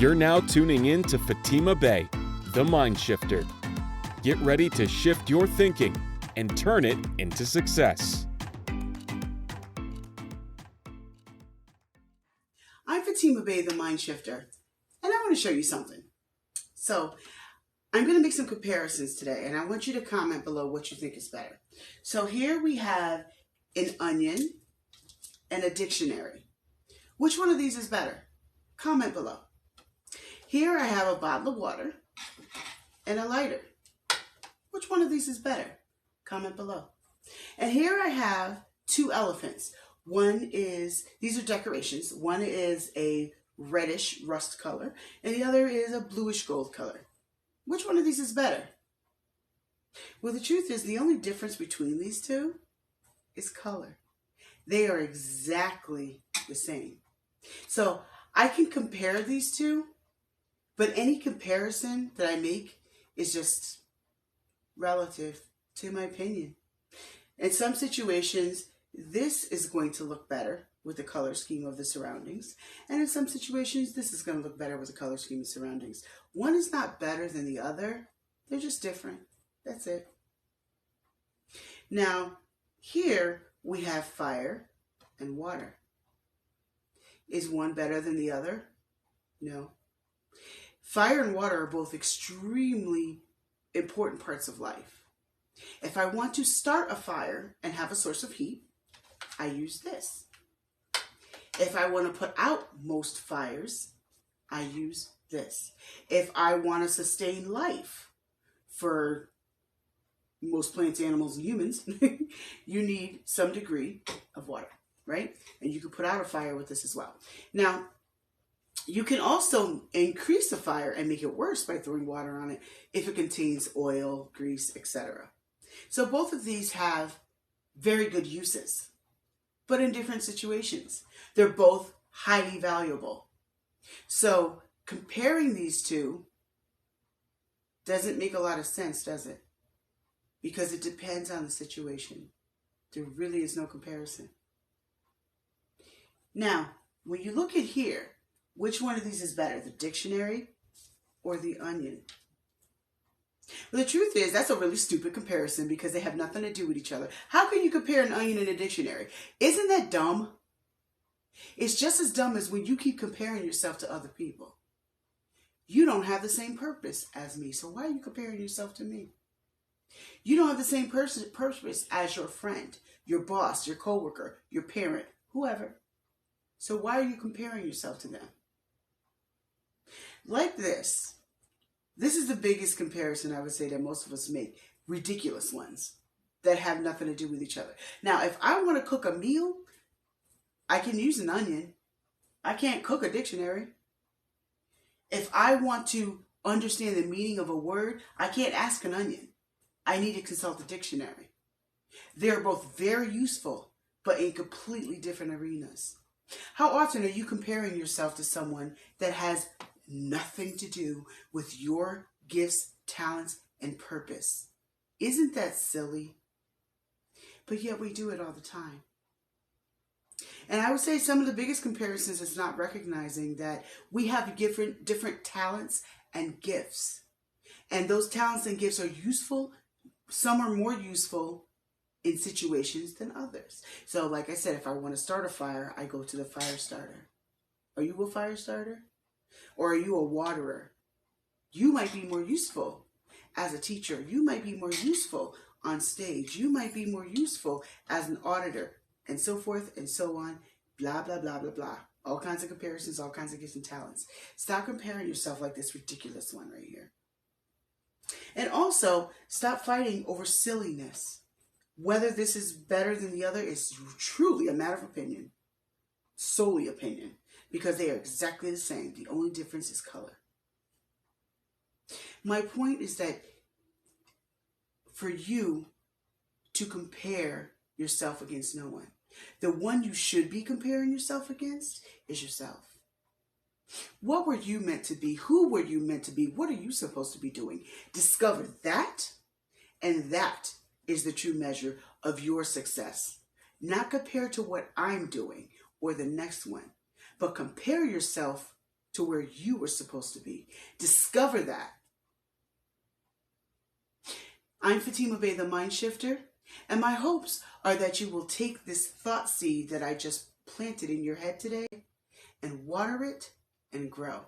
You're now tuning in to Fatima Bey, the Mind Shifter. Get ready to shift your thinking and turn it into success. I'm Fatima Bey, the Mind Shifter, and I want to show you something. So I'm going to make some comparisons today, and I want you to comment below what you think is better. So here we have an onion and a dictionary. Which one of these is better? Comment below. Here I have a bottle of water and a lighter. Which one of these is better? Comment below. And here I have two elephants. These are decorations. One is a reddish rust color, and the other is a bluish gold color. Which one of these is better? Well, the truth is the only difference between these two is color. They are exactly the same. So I can compare these two, but any comparison that I make is just relative to my opinion. In some situations, this is going to look better with the color scheme of the surroundings. And in some situations, this is going to look better with the color scheme of surroundings. One is not better than the other. They're just different. That's it. Now, here we have fire and water. Is one better than the other? No. Fire and water are both extremely important parts of life. If I want to start a fire and have a source of heat, I use this. If I want to put out most fires, I use this. If I want to sustain life for most plants, animals, and humans, you need some degree of water, right? And you can put out a fire with this as well. Now, you can also increase a fire and make it worse by throwing water on it if it contains oil, grease, etc. So both of these have very good uses, but in different situations. They're both highly valuable. So comparing these two doesn't make a lot of sense, does it? Because it depends on the situation. There really is no comparison. Now, when you look at here, which one of these is better, the dictionary or the onion? Well, the truth is, that's a really stupid comparison because they have nothing to do with each other. How can you compare an onion and a dictionary? Isn't that dumb? It's just as dumb as when you keep comparing yourself to other people. You don't have the same purpose as me, so why are you comparing yourself to me? You don't have the same purpose as your friend, your boss, your coworker, your parent, whoever. So why are you comparing yourself to them? Like this. This is the biggest comparison I would say that most of us make. Ridiculous ones that have nothing to do with each other. Now, if I want to cook a meal, I can use an onion. I can't cook a dictionary. If I want to understand the meaning of a word, I can't ask an onion. I need to consult the dictionary. They're both very useful, but in completely different arenas. How often are you comparing yourself to someone that has nothing to do with your gifts, talents, and purpose? Isn't that silly? But yet we do it all the time. And I would say some of the biggest comparisons is not recognizing that we have different talents and gifts. And those talents and gifts are useful. Some are more useful in situations than others. So like I said, if I want to start a fire, I go to the fire starter. Are you a fire starter? Or are you a waterer? You might be more useful as a teacher. You might be more useful on stage. You might be more useful as an auditor, and so forth and so on. Blah, blah, blah, blah, blah. All kinds of comparisons, all kinds of gifts and talents. Stop comparing yourself like this ridiculous one right here. And also, stop fighting over silliness. Whether this is better than the other is truly a matter of opinion. Solely opinion. Because they are exactly the same. The only difference is color. My point is that for you to compare yourself against no one, the one you should be comparing yourself against is yourself. What were you meant to be? Who were you meant to be? What are you supposed to be doing? Discover that, and that is the true measure of your success. Not compared to what I'm doing or the next one, but compare yourself to where you were supposed to be. Discover that. I'm Fatima Bey, the Mind Shifter, and my hopes are that you will take this thought seed that I just planted in your head today and water it and grow.